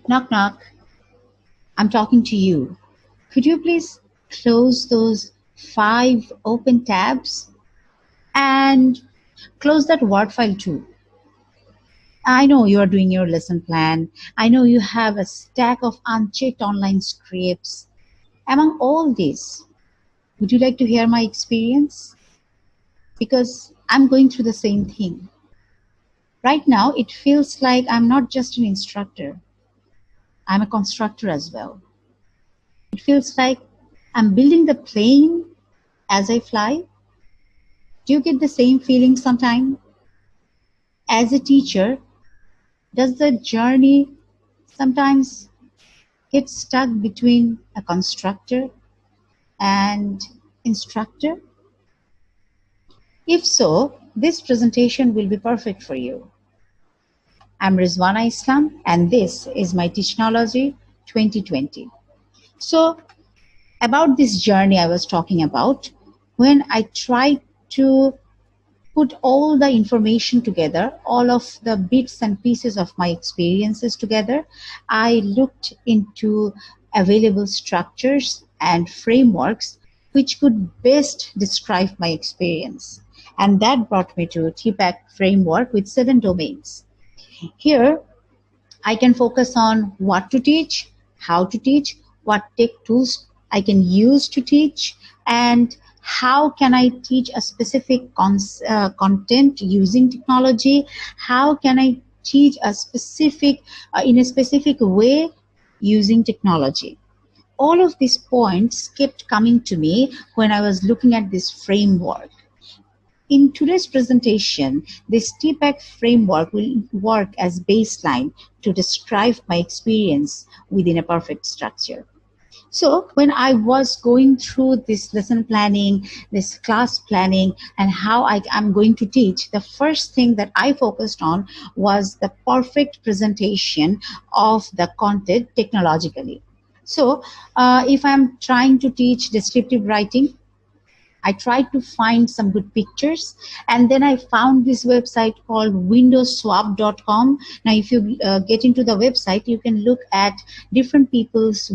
Knock, knock. I'm talking to you. Could you please close those 5 open tabs and close that Word file too? I know you are doing your lesson plan. I know you have a stack of unchecked online scripts. Among all this, would you like to hear my experience? Because I'm going through the same thing. Right now, it feels like I'm not just an instructor, I'm a constructor as well. It feels like I'm building the plane as I fly. Do you get the same feeling sometime? As a teacher, does the journey sometimes get stuck between a constructor and instructor? If so, this presentation will be perfect for you. I'm Rezwana Islam, and this is my Teachnology 2020. So, about this journey I was talking about, when I tried to put all the information together, all of the bits and pieces of my experiences together, I looked into available structures and frameworks which could best describe my experience. And that brought me to TPAC framework with 7 domains. Here, I can focus on what to teach, how to teach, what tech tools I can use to teach, and how can I teach a specific content using technology, how can I teach a specific in a specific way using technology. All of these points kept coming to me when I was looking at this framework. In today's presentation, this TPAC framework will work as baseline to describe my experience within a perfect structure. So when I was going through this lesson planning, this class planning, and how I'm going to teach, the first thing that I focused on was the perfect presentation of the content technologically. So if I'm trying to teach descriptive writing, I tried to find some good pictures, and then I found this website called windowswap.com. Now, if you get into the website, you can look at different people's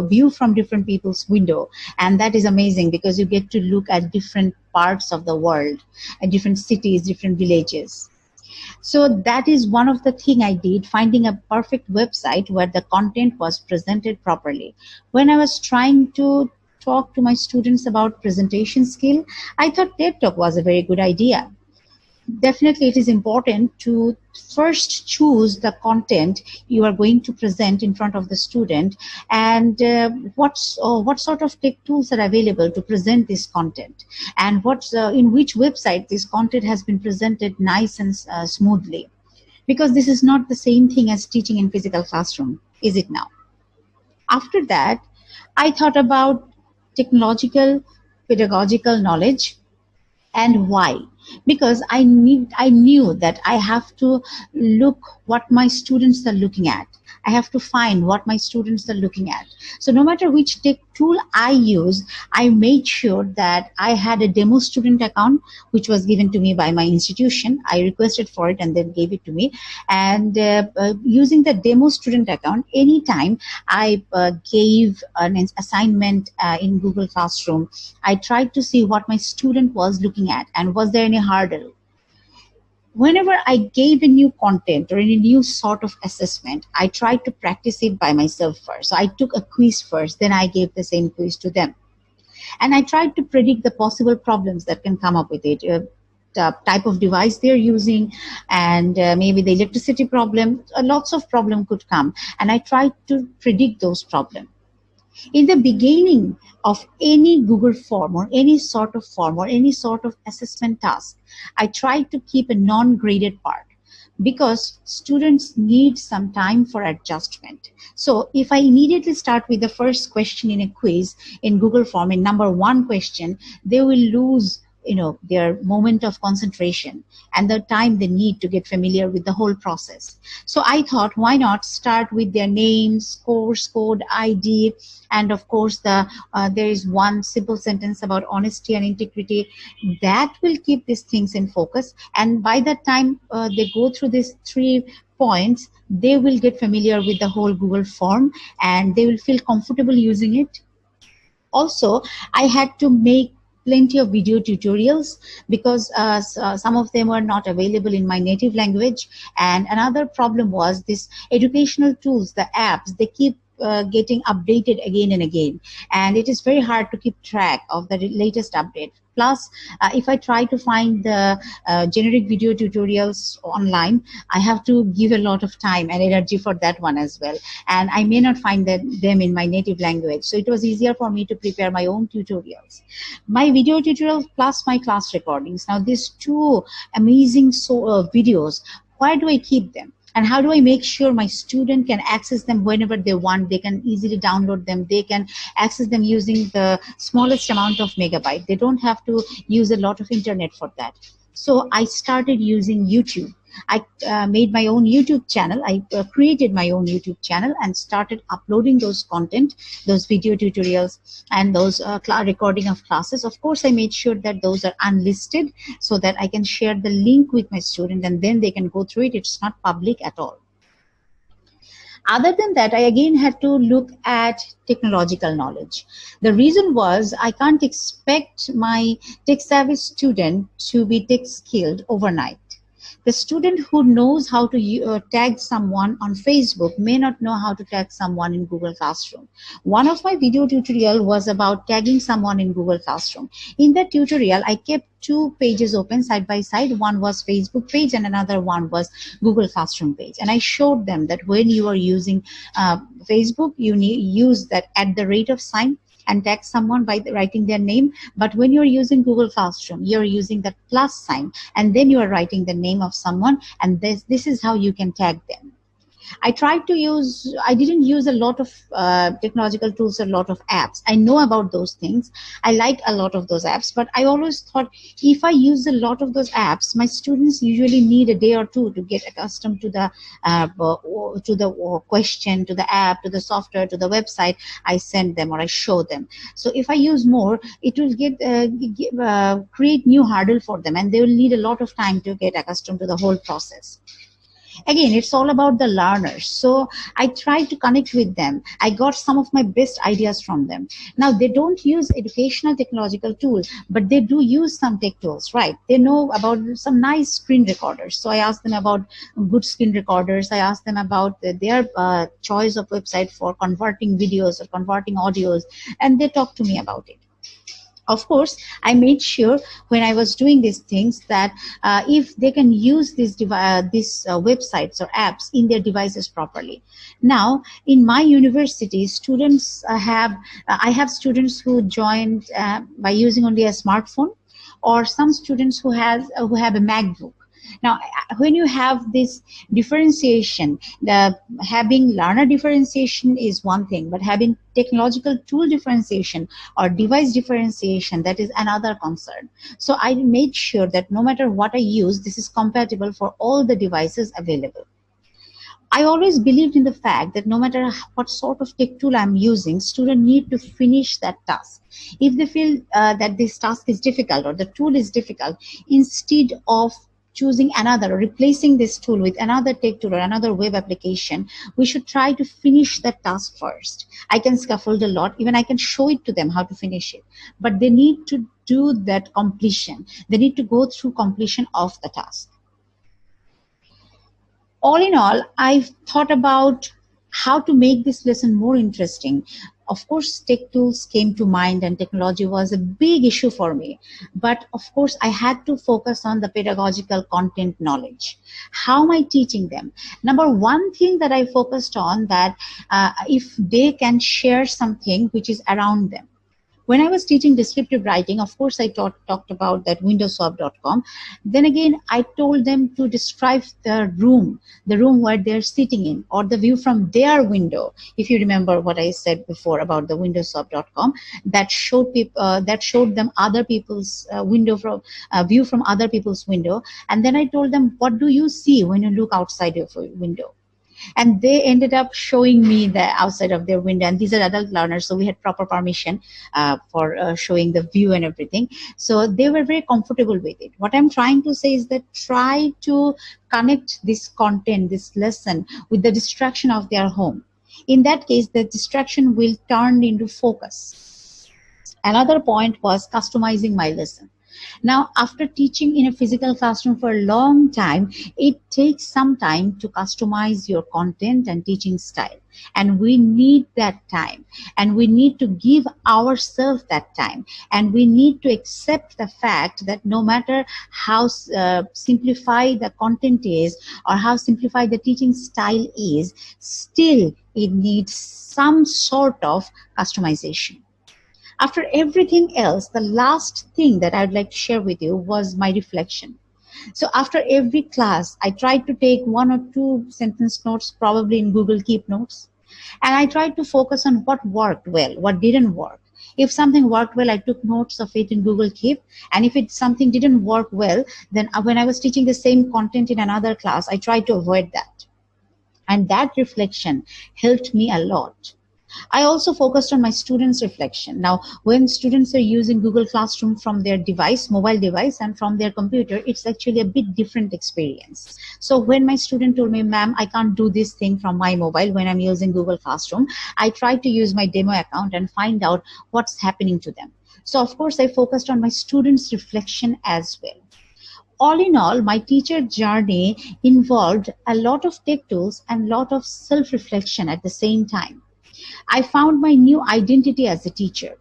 view from different people's window, and that is amazing because you get to look at different parts of the world, at different cities, different villages. So that is one of the thing I did, finding a perfect website where the content was presented properly. When I was trying to talk to my students about presentation skill, I thought TED Talk was a very good idea. Definitely, it is important to first choose the content you are going to present in front of the student, and what sort of tech tools are available to present this content, and in which website this content has been presented nice and smoothly. Because this is not the same thing as teaching in physical classroom, is it now? After that, I thought about technological, pedagogical knowledge. And why? Because I knew that I have to look what my students are looking at. I have to find what my students are looking at. So no matter which tech tool I use, I made sure that I had a demo student account, which was given to me by my institution. I requested for it and then gave it to me. And using the demo student account, anytime I gave an assignment in Google Classroom, I tried to see what my student was looking at and was there any hurdle. Whenever I gave a new content or any new sort of assessment, I tried to practice it by myself first. So I took a quiz first, then I gave the same quiz to them. And I tried to predict the possible problems that can come up with it. The type of device they're using, and maybe the electricity problem, lots of problem could come. And I tried to predict those problems. In the beginning of any Google form or any sort of assessment task, I try to keep a non-graded part because students need some time for adjustment. So if I immediately start with the first question in a quiz in Google form, in number 1 question, they will lose their moment of concentration and the time they need to get familiar with the whole process. So I thought, why not start with their names, course code, ID, and of course there is one simple sentence about honesty and integrity that will keep these things in focus. And by the time they go through these 3 points, they will get familiar with the whole Google form and they will feel comfortable using it. Also, I had to make plenty of video tutorials because some of them were not available in my native language. And another problem was this educational tools, the apps, they keep getting updated again and again. And it is very hard to keep track of the latest update. Plus, if I try to find the generic video tutorials online, I have to give a lot of time and energy for that one as well. And I may not find them in my native language. So it was easier for me to prepare my own tutorials. My video tutorials plus my class recordings. Now, these two amazing videos, where do I keep them? And how do I make sure my student can access them whenever they want? They can easily download them. They can access them using the smallest amount of megabyte. They don't have to use a lot of internet for that. So I started using YouTube. I made my own YouTube channel. I created my own YouTube channel and started uploading those content, those video tutorials, and those recording of classes. Of course, I made sure that those are unlisted so that I can share the link with my student and then they can go through it. It's not public at all. Other than that, I again had to look at technological knowledge. The reason was I can't expect my tech-savvy student to be tech-skilled overnight. The student who knows how to tag someone on Facebook may not know how to tag someone in Google Classroom. One of my video tutorial was about tagging someone in Google Classroom. In that tutorial, I kept 2 pages open side by side. One was Facebook page and another one was Google Classroom page. And I showed them that when you are using Facebook, you use that @ sign and tag someone by writing their name. But when you're using Google Classroom, you're using that plus sign and then you are writing the name of someone, and this is how you can tag them. I didn't use a lot of technological tools, a lot of apps. I know about those things. I like a lot of those apps, but I always thought if I use a lot of those apps, my students usually need a day or two to get accustomed to the question, to the app, to the software, to the website I send them or I show them. So if I use more, it will create new hurdle for them, and they will need a lot of time to get accustomed to the whole process. Again, it's all about the learners. So I tried to connect with them. I got some of my best ideas from them. Now, they don't use educational technological tools, but they do use some tech tools, right? They know about some nice screen recorders. So I asked them about good screen recorders. I asked them about their choice of website for converting videos or converting audios, and they talked to me about it. Of course, I made sure when I was doing these things that if they can use these websites or apps in their devices properly. Now, in my university, students I have students who joined by using only a smartphone, or some students who have a MacBook. Now, when you have this differentiation, having learner differentiation is one thing, but having technological tool differentiation or device differentiation, that is another concern. So I made sure that no matter what I use, this is compatible for all the devices available. I always believed in the fact that no matter what sort of tech tool I'm using, students need to finish that task. If they feel that this task is difficult or the tool is difficult, instead of choosing another or replacing this tool with another tech tool or another web application, we should try to finish that task first. I can scaffold a lot, even I can show it to them how to finish it, but they need to do that completion. They need to go through completion of the task. All in all, I've thought about how to make this lesson more interesting. Of course, tech tools came to mind and technology was a big issue for me. But of course, I had to focus on the pedagogical content knowledge. How am I teaching them? Number one thing that I focused on, that if they can share something which is around them. When I was teaching descriptive writing, of course, I talked about that windowswap.com. Then again, I told them to describe the room where they're sitting in, or the view from their window. If you remember what I said before about the windowswap.com, that showed them other people's view from other people's window. And then I told them, what do you see when you look outside your window? And they ended up showing me the outside of their window, and these are adult learners, so we had proper permission for showing the view and everything, so they were very comfortable with it. What I'm trying to say is that try to connect this content, this lesson, with the distraction of their home. In that case, the distraction will turn into focus. Another point was customizing my lesson. Now, after teaching in a physical classroom for a long time, it takes some time to customize your content and teaching style. And we need that time. And we need to give ourselves that time. And we need to accept the fact that no matter how simplified the content is or how simplified the teaching style is, still it needs some sort of customization. After everything else, the last thing that I'd like to share with you was my reflection. So after every class, I tried to take 1 or 2 sentence notes, probably in Google Keep Notes. And I tried to focus on what worked well, what didn't work. If something worked well, I took notes of it in Google Keep. And if something didn't work well, then when I was teaching the same content in another class, I tried to avoid that. And that reflection helped me a lot. I also focused on my students' reflection. Now, when students are using Google Classroom from their device, mobile device, and from their computer, it's actually a bit different experience. So when my student told me, ma'am, I can't do this thing from my mobile when I'm using Google Classroom, I tried to use my demo account and find out what's happening to them. So of course, I focused on my students' reflection as well. All in all, my teacher journey involved a lot of tech tools and a lot of self-reflection at the same time. I found my new identity as a teacher.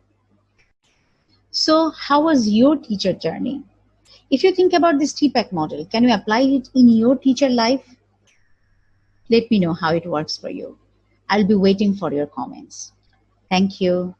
So how was your teacher journey? If you think about this TPAC model, can you apply it in your teacher life? Let me know how it works for you. I'll be waiting for your comments. Thank you.